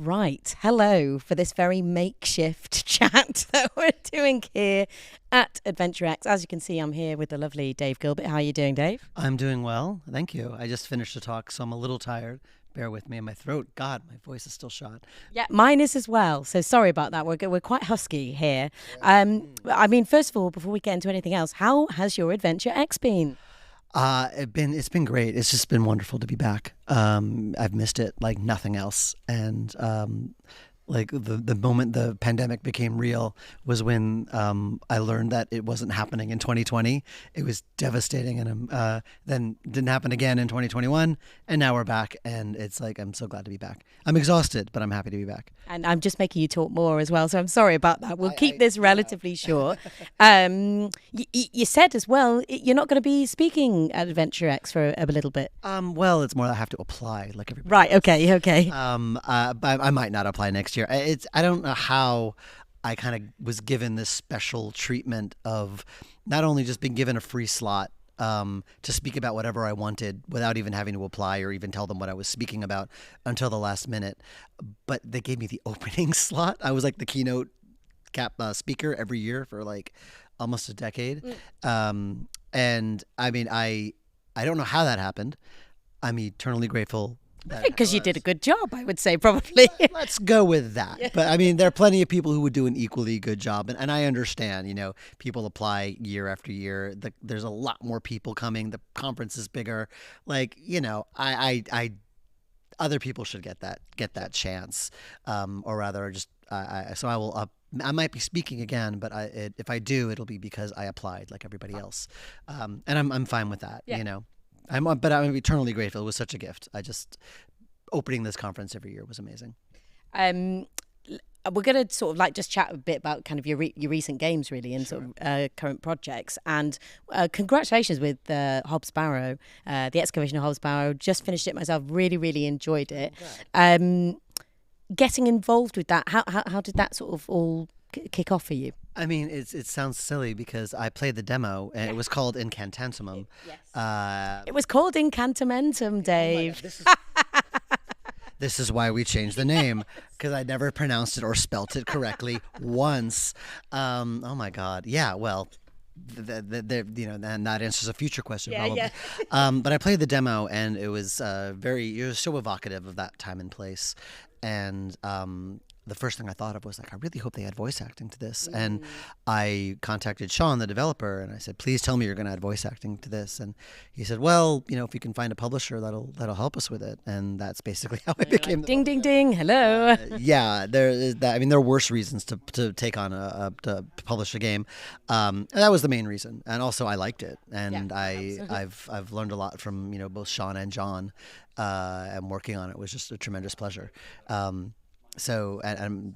Right, hello for this very makeshift chat that we're doing here at Adventure X. As you can see, I'm here with the lovely Dave Gilbert. How are you doing, Dave? I'm doing well, thank you. I just finished the talk, so I'm a little tired. Bear with me in my throat. God, my voice is still shot. Yeah, mine is as well. So sorry about that. We're quite husky here. I mean, first of all, before we get into anything else, how has your Adventure X been? It's been great. It's just been wonderful to be back. I've missed it like nothing else, and like the moment the pandemic became real was when I learned that it wasn't happening in 2020. It was devastating, and then didn't happen again in 2021, and now we're back, and it's like I'm so glad to be back. I'm exhausted, but I'm happy to be back. And I'm just making you talk more as well, so I'm sorry about that. We'll keep this relatively short. You said as well you're not going to be speaking at Adventure X for a little bit. Well, it's more I have to apply like everybody. Right. Okay. I might not apply next year. I don't know how I kind of was given this special treatment of not only just being given a free slot to speak about whatever I wanted without even having to apply or even tell them what I was speaking about until the last minute, but they gave me the opening slot. I was like the keynote speaker every year for like almost a decade. And I mean, I don't know how that happened. I'm eternally grateful. Because you did a good job, I would say, probably. Let's go with that. Yeah. But I mean, there are plenty of people who would do an equally good job. And I understand, people apply year after year. There's a lot more people coming. The conference is bigger. Like, I other people should get that chance. Or rather just, so I will I might be speaking again, but if I do, it'll be because I applied like everybody else. And I'm fine with that, But I'm eternally grateful. It was such a gift. Opening this conference every year was amazing. We're going to sort of like just chat a bit about kind of your recent games, really, and sort of current projects. And congratulations with Hobbs Barrow, the excavation of Hobbs Barrow. Just finished it myself. Really, really enjoyed it. Getting involved with that, how did that sort of all kick off for you? I mean, it sounds silly because I played the demo and it was called Incantentum. Yes. It was called Incantementum, Dave. This is why we changed the name, because I never pronounced it or spelt it correctly once. Oh my God. Yeah. Well, that answers a future question probably. Yeah. But I played the demo and it was it was so evocative of that time and place. And the first thing I thought of was like, I really hope they add voice acting to this. And I contacted Sean, the developer, and I said, please tell me you're going to add voice acting to this. And he said, well, if you can find a publisher, that'll help us with it. And that's basically how I became like, ding, ding, ding. Hello. Yeah, there is that. I mean, there are worse reasons to take on to publish a game. And that was the main reason. And also I liked it. And I've learned a lot from, both Sean and John. And working on it was just a tremendous pleasure. So, and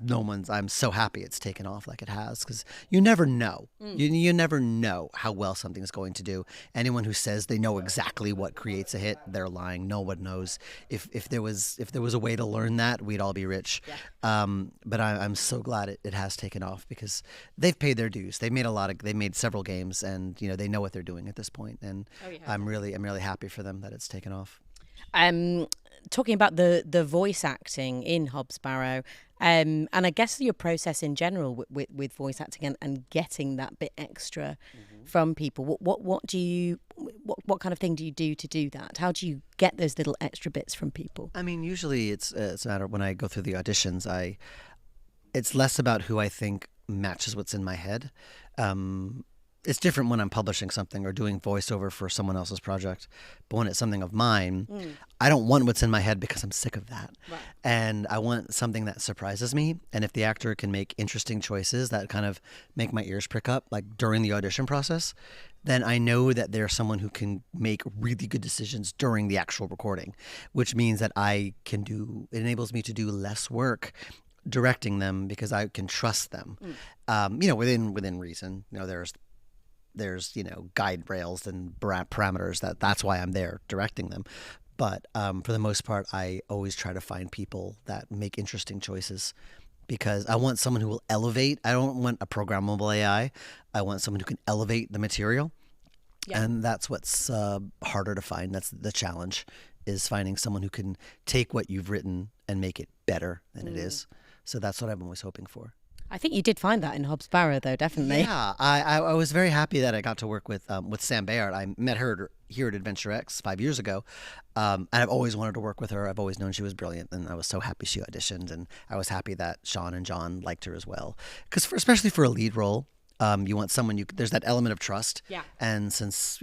I'm so happy it's taken off like it has, because you never know. You never know how well something's going to do. Anyone who says they know exactly what creates a hit, they're lying. No one knows. If there was a way to learn that, we'd all be rich. Yeah. But I'm so glad it has taken off, because they've paid their dues. They made several games, and they know what they're doing at this point. And I'm really happy for them that it's taken off. Talking about the voice acting in Hobbs Barrow, and I guess your process in general with voice acting and getting that bit extra from people. What kind of thing do you do to do that? How do you get those little extra bits from people? I mean, usually it's a matter when I go through the auditions. It's less about who I think matches what's in my head. It's different when I'm publishing something or doing voiceover for someone else's project. But when it's something of mine, I don't want what's in my head because I'm sick of that. Right. And I want something that surprises me. And if the actor can make interesting choices that kind of make my ears prick up, like during the audition process, then I know that they're someone who can make really good decisions during the actual recording, which means that it enables me to do less work directing them because I can trust them. Within reason. There's guide rails and parameters that's why I'm there directing them. But for the most part, I always try to find people that make interesting choices, because I want someone who will elevate. I don't want a programmable AI. I want someone who can elevate the material. Yeah. And that's what's harder to find. That's the challenge, is finding someone who can take what you've written and make it better than it is. So that's what I'm always hoping for. I think you did find that in Hobbs Barrow, though, definitely. Yeah, I was very happy that I got to work with Sam Bayard. I met her here at Adventure X 5 years ago, and I've always wanted to work with her. I've always known she was brilliant, and I was so happy she auditioned, and I was happy that Sean and John liked her as well. Because especially for a lead role, you want someone there's that element of trust. Yeah. And since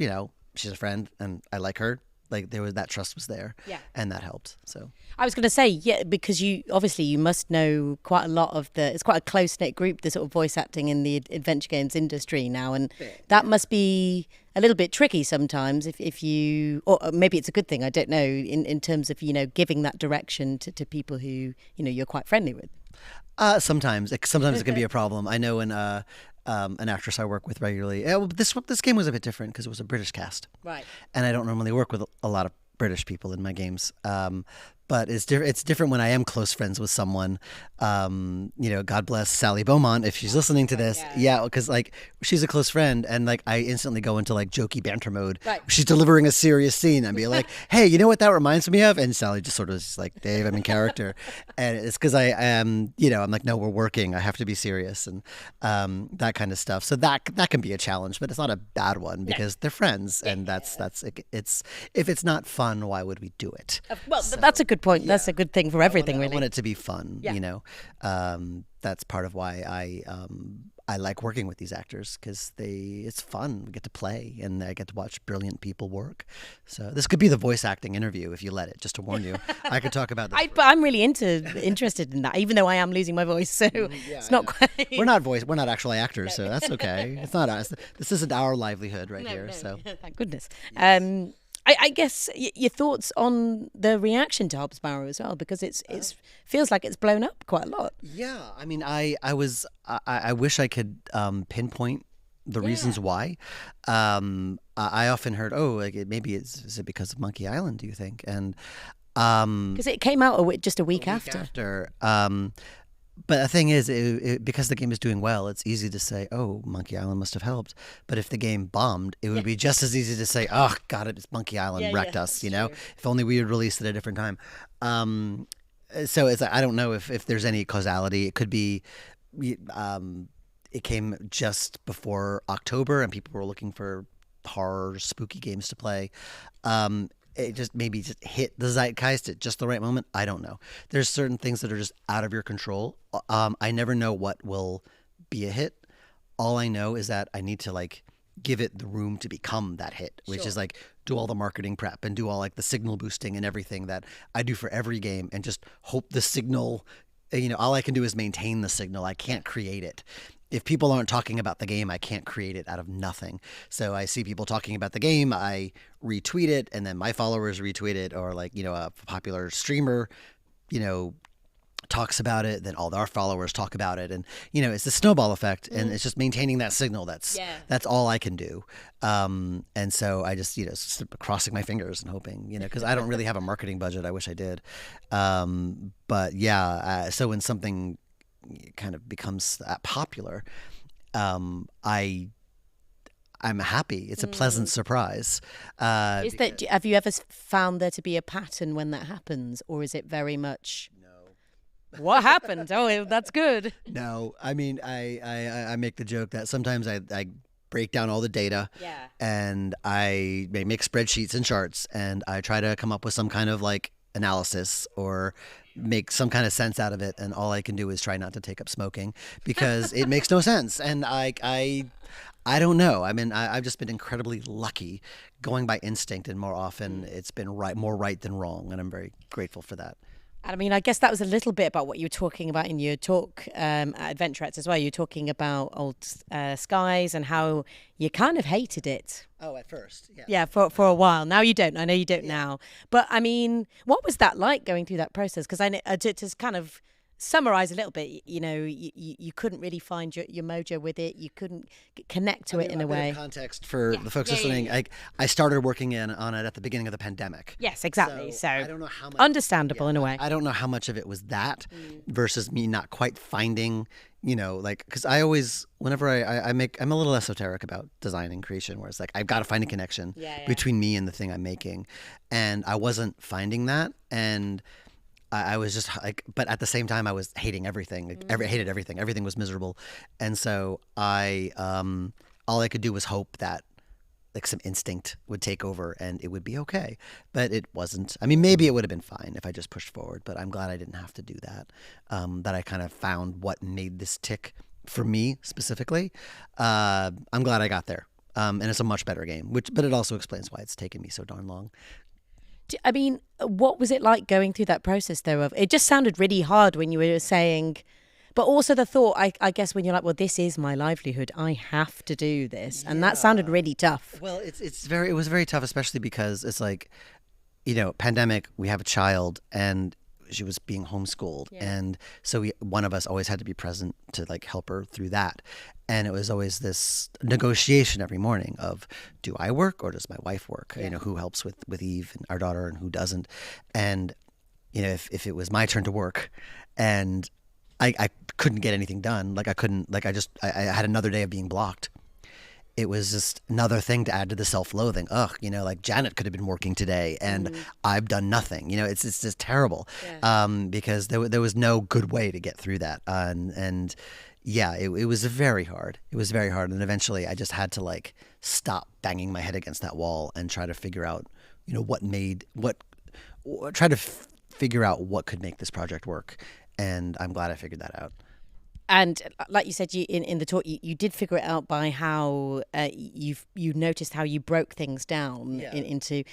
she's a friend and I like her, like that trust was there. Yeah. And that helped. So I was going to say, yeah, because you must know quite a lot of it's quite a close-knit group, the sort of voice acting in the adventure games industry now, and that must be a little bit tricky sometimes if you, or maybe it's a good thing, I don't know, in terms of, giving that direction to people who, you're quite friendly with. Sometimes it can be a problem. I know an actress I work with regularly. This game was a bit different because it was a British cast. Right. And I don't normally work with a lot of British people in my games. But it's different when I am close friends with someone. God bless Sally Beaumont if she's listening to this. Yeah, because she's a close friend, and I instantly go into jokey banter mode. Right. She's delivering a serious scene and be like, "Hey, you know what that reminds me of?" And Sally just sort of is like, "Dave, I'm in character," and it's because I am. I'm like, "No, we're working. I have to be serious," and that kind of stuff. So that can be a challenge, but it's not a bad one because they're friends, and that's it's if it's not fun, why would we do it? Well, that's a good point. Yeah. That's a good thing for everything, really. I want it to be fun, That's part of why I like working with these actors because it's fun. We get to play and I get to watch brilliant people work. So this could be the voice acting interview if you let it, just to warn you. I could talk about this. But I'm really interested in that, even though I am losing my voice. So it's not quite. We're not actually actors, so that's okay. It's not us. This isn't our livelihood here. So thank goodness. Yes. I guess your thoughts on the reaction to Hobbs Barrow as well, because it feels like it's blown up quite a lot. Yeah, I mean, I wish I could pinpoint the reasons why. I often heard, maybe is it because of Monkey Island? Do you think? And because it came out just a week after. But the thing is, because the game is doing well, it's easy to say, "Oh, Monkey Island must have helped." But if the game bombed, it would be just as easy to say, "Oh, God, it's Monkey Island wrecked us." If only we had released it at a different time. So I don't know if there's any causality. It could be, it came just before October, and people were looking for horror, spooky games to play. It just hit the zeitgeist at just the right moment. I don't know. There's certain things that are just out of your control. I never know what will be a hit. All I know is that I need to give it the room to become that hit, which is do all the marketing prep and do all the signal boosting and everything that I do for every game, and just hope the signal. All I can do is maintain the signal. I can't create it. If people aren't talking about the game, I can't create it out of nothing. So I see people talking about the game, I retweet it, and then my followers retweet it, or a popular streamer, talks about it, then all our followers talk about it, and it's the snowball effect, and it's just maintaining that signal. That's all I can do. And so I just crossing my fingers and hoping, because I don't really have a marketing budget. I wish I did. But so when something kind of becomes popular, I'm happy. It's a pleasant surprise. Have you ever found there to be a pattern when that happens, or is it very much what happened? Oh, that's good. No, I mean, I make the joke that sometimes I break down all the data, and I make spreadsheets and charts, and I try to come up with some kind of analysis or make some kind of sense out of it, and all I can do is try not to take up smoking because it makes no sense. And I don't know. I mean, I've just been incredibly lucky going by instinct, and more often it's been more right than wrong, and I'm very grateful for that. And I mean, I guess that was a little bit about what you were talking about in your talk at Adventure X as well. You were talking about Old Skies and how you kind of hated it. Oh, at first, yeah. Yeah, for a while. Now you don't. I know you don't now. But I mean, what was that like going through that process? Because to kind of summarize a little bit, you couldn't really find your mojo with it. You couldn't connect to it in a way. Context for the folks listening. I started working on it at the beginning of the pandemic. Yes, exactly. So I don't know how much, understandable in a way. I don't know how much of it was that versus me not quite finding like, because I always, whenever I make, I'm a little esoteric about design and creation, where it's like, I've got to find a connection between me and the thing I'm making. And I wasn't finding that. And I was just like, but at the same time, I was hating everything. Hated everything. Everything was miserable. And so all I could do was hope that like some instinct would take over and it would be okay. But it wasn't. I mean, maybe it would have been fine if I just pushed forward, but I'm glad I didn't have to do that. That I kind of found what made this tick for me specifically. I'm glad I got there. And it's a much better game, but it also explains why it's taken me so darn long. I mean, what was it like going through that process though? It just sounded really hard when you were saying, but also the thought, I guess, when you're like, well, this is my livelihood, I have to do this. And that sounded really tough. Well, it was very tough, especially because it's like, pandemic, we have a child and she was being homeschooled. Yeah. And so one of us always had to be present to like help her through that. And it was always this negotiation every morning of, do I work or does my wife work? Yeah. Who helps with Eve and our daughter and who doesn't? And, if it was my turn to work and I couldn't get anything done. Like I had another day of being blocked. It was just another thing to add to the self-loathing. Like Janet could have been working today and I've done nothing. It's just terrible. Yeah. Because there was no good way to get through that. It was very hard. It was very hard. And eventually I just had to like stop banging my head against that wall and try to figure out, figure out what could make this project work. And I'm glad I figured that out. And like you said, in the talk, you did figure it out by how you noticed how you broke things down into.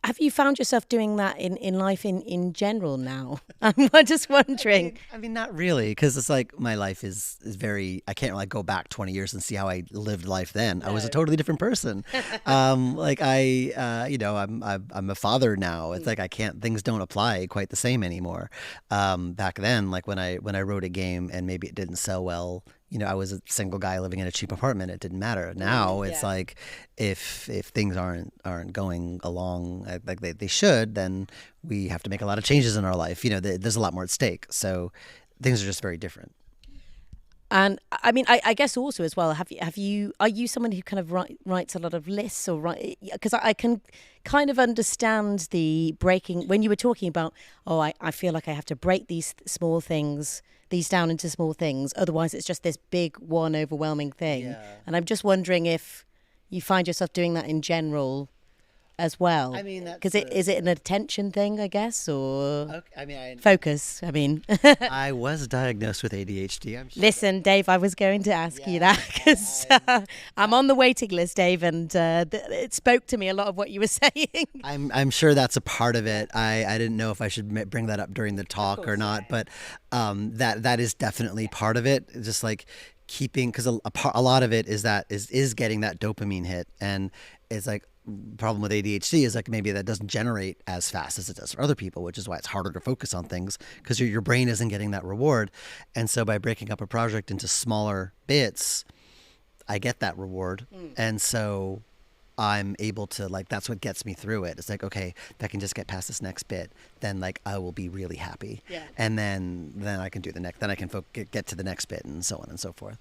Have you found yourself doing that in life in general now? I'm just wondering. I mean, not really, because it's like my life is very. I can't like go back 20 years and see how I lived life then. No. I was a totally different person. I'm a father now. It's like things don't apply quite the same anymore. Back then, like when I wrote a game and maybe it didn't sell well. I was a single guy living in a cheap apartment. It didn't matter. Now it's like if things aren't going along like they should, then we have to make a lot of changes in our life. There's a lot more at stake. So things are just very different. And I mean, I guess also as well, are you someone who kind of writes a lot of lists or because I can kind of understand the breaking when you were talking about, I feel like I have to break these small things, these down into small things. Otherwise it's just this big one overwhelming thing. Yeah. And I'm just wondering if you find yourself doing that in general as well. I mean, because is it an attention thing, I guess, or focus? I mean, I was diagnosed with ADHD. I'm sure. Listen, Dave, I was going to ask you that because I'm on the waiting list, Dave, and it spoke to me a lot of what you were saying. I'm sure that's a part of it. I didn't know if I should bring that up during the talk or not, but that is definitely part of it. Just like keeping, because a lot of it is getting that dopamine hit, and it's like. Problem with ADHD is like maybe that doesn't generate as fast as it does for other people, which is why it's harder to focus on things because your brain isn't getting that reward. And so by breaking up a project into smaller bits, I get that reward. And so I'm able to that's what gets me through it. It's like, okay, if I can just get past this next bit, then like I will be really happy. Yeah. And then I can do the next, then I can get to the next bit and so on and so forth.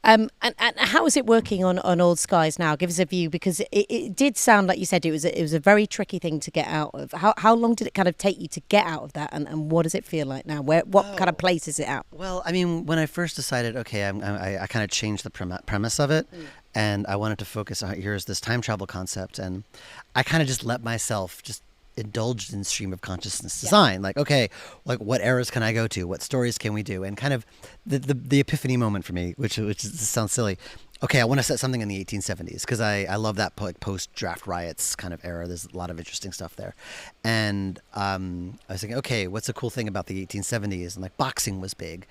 And how is it working on Old Skies now? Give us a view, because it did sound like you said it was a very tricky thing to get out of. How long did it kind of take you to get out of that, and what does it feel like now? What kind of place is it at? Well, I mean, when I first decided, okay, I kind of changed the premise of it, and I wanted to focus on here's this time travel concept, and I kind of just let myself just indulged in stream of consciousness design. Like, okay, like what eras can I go to? What stories can we do? And kind of the epiphany moment for me, which sounds silly. Okay, I want to set something in the 1870s because I love that post-draft riots kind of era. There's a lot of interesting stuff there. And I was thinking, okay, what's the cool thing about the 1870s? And like boxing was big.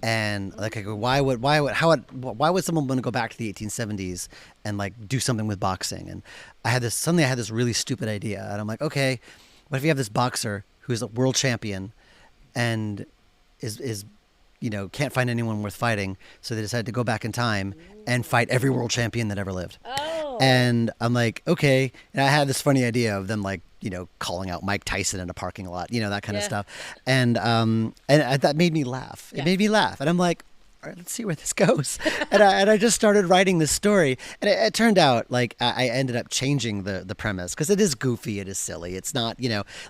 And like, why would someone want to go back to the 1870s and like do something with boxing? And I had this really stupid idea. And I'm like, okay, what if you have this boxer who's a world champion and is can't find anyone worth fighting, so they decided to go back in time and fight every world champion that ever lived. And I'm like, okay. And I had this funny idea of them like, calling out Mike Tyson in a parking lot, that kind of stuff. And that made me laugh. It made me laugh. And I'm like, all right, let's see where this goes. and I just started writing this story. And it turned out like I ended up changing the premise because it is goofy. It is silly. It's not,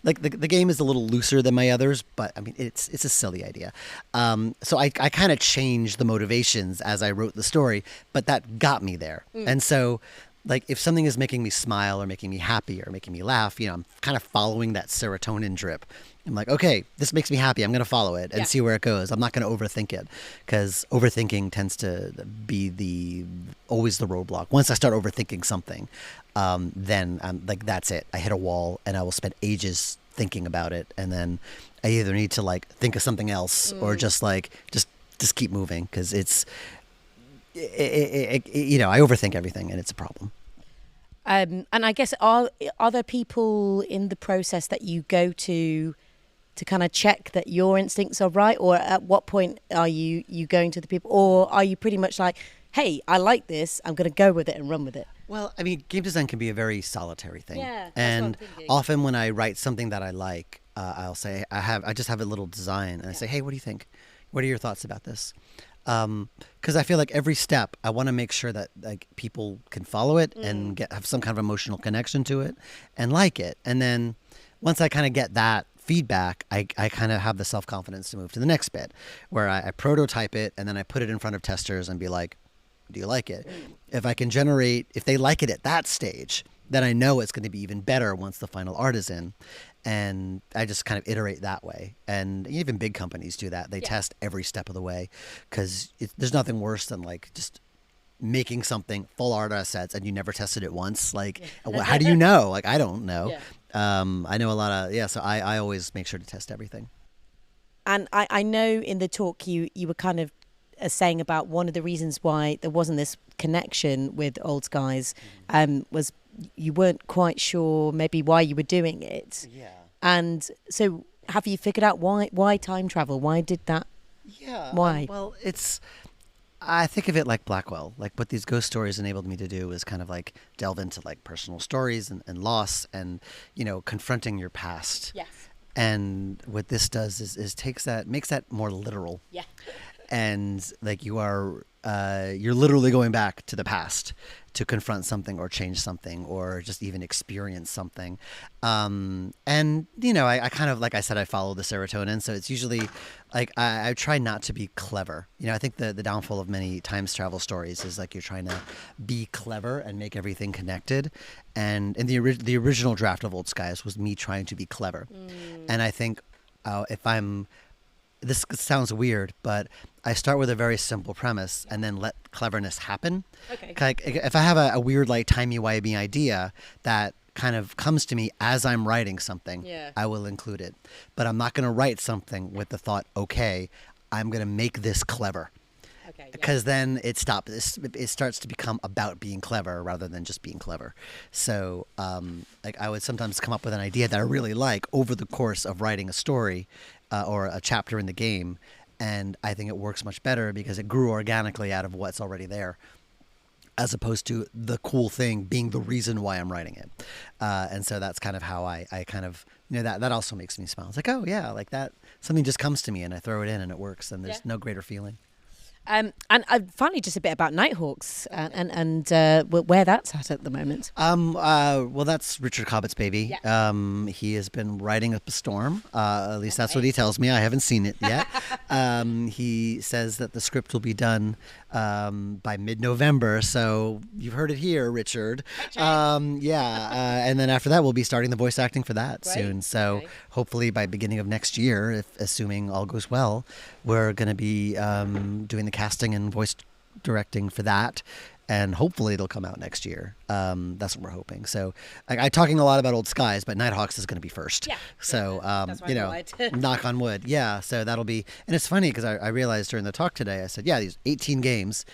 like the game is a little looser than my others, but I mean, it's a silly idea. So I kind of changed the motivations as I wrote the story, but that got me there. And so like if something is making me smile or making me happy or making me laugh, I'm kind of following that serotonin drip. I'm like, okay, this makes me happy. I'm going to follow it and see where it goes. I'm not going to overthink it because overthinking tends to be always the roadblock. Once I start overthinking something, then I'm like, that's it. I hit a wall and I will spend ages thinking about it. And then I either need to like think of something else or just keep moving because I overthink everything and it's a problem. And I guess are there people in the process that you go to kind of check that your instincts are right, or at what point are you going to the people, or are you pretty much like, hey, I like this, I'm going to go with it and run with it? Well, I mean, game design can be a very solitary thing. Yeah, and often when I write something that I like, I'll say I just have a little design, and I say, hey, what do you think? What are your thoughts about this? Because I feel like every step I want to make sure that like people can follow it and have some kind of emotional connection to it and like it. And then once I kind of get that feedback, I kind of have the self-confidence to move to the next bit where I prototype it and then I put it in front of testers and be like, do you like it? If they like it at that stage, then I know it's going to be even better once the final art is in. And I just kind of iterate that way. And even big companies do that. They test every step of the way because there's nothing worse than like just making something full art assets and you never tested it once. Like, how do you know? Like, I don't know. I know a lot of, so I always make sure to test everything. And I know in the talk you were kind of saying about one of the reasons why there wasn't this connection with Old Skies was you weren't quite sure maybe why you were doing it. Yeah. And so have you figured out why time travel? Why did that? Yeah. Why? Well, I think of it like Blackwell. Like what these ghost stories enabled me to do is kind of like delve into like personal stories and loss and, confronting your past. Yes. And what this does is makes that more literal. Yeah. And like you're literally going back to the past to confront something or change something or just even experience something. And, I kind of, like I said, I follow the serotonin. So it's usually like I try not to be clever. I think the downfall of many time travel stories is like you're trying to be clever and make everything connected. And in the original draft of Old Skies was me trying to be clever. And I think this sounds weird, but I start with a very simple premise and then let cleverness happen. Okay. Like if I have a weird, like, timey-wimey idea that kind of comes to me as I'm writing something, I will include it. But I'm not going to write something with the thought, okay, I'm going to make this clever. Because then it starts to become about being clever rather than just being clever. So like I would sometimes come up with an idea that I really like over the course of writing a story or a chapter in the game. And I think it works much better because it grew organically out of what's already there, as opposed to the cool thing being the reason why I'm writing it. And so that's kind of how I kind of, that also makes me smile. It's like, oh yeah, like that, something just comes to me and I throw it in and it works and there's no greater feeling. And finally, just a bit about Nighthawks and where that's at the moment. Well, that's Richard Cobbett's baby. Yeah. He has been riding up a storm. At least that's what he tells me. I haven't seen it yet. He says that the script will be done by mid-November. So you've heard it here, Richard. And then after that, we'll be starting the voice acting for that soon. So hopefully by beginning of next year, if assuming all goes well, we're going to be doing the casting and voice directing for that, and hopefully it'll come out next year. That's what we're hoping. So I'm talking a lot about Old Skies, but Nighthawks is going to be first. Yeah. So knock on wood. Yeah. So that'll be, and it's funny because I realized during the talk today, I said, these 18 games,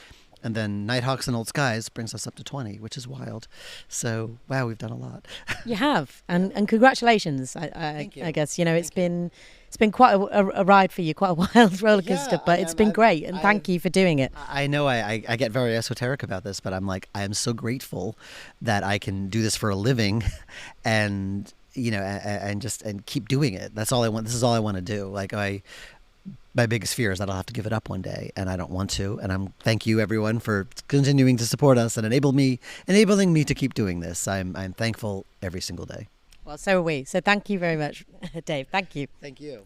and then Nighthawks and Old Skies brings us up to 20, which is wild. So wow, we've done a lot. You have, and congratulations. I guess it's it's been quite a ride for you, quite a wild roller coaster, but it's been great, and thank you for doing it. I know I get very esoteric about this, but I'm like, I am so grateful that I can do this for a living, and and keep doing it. That's all I want. This is all I want to do. Like my biggest fear is that I'll have to give it up one day, and I don't want to. And thank you everyone for continuing to support us and enabling me to keep doing this. I'm thankful every single day. Well, so are we. So thank you very much, Dave. Thank you. Thank you.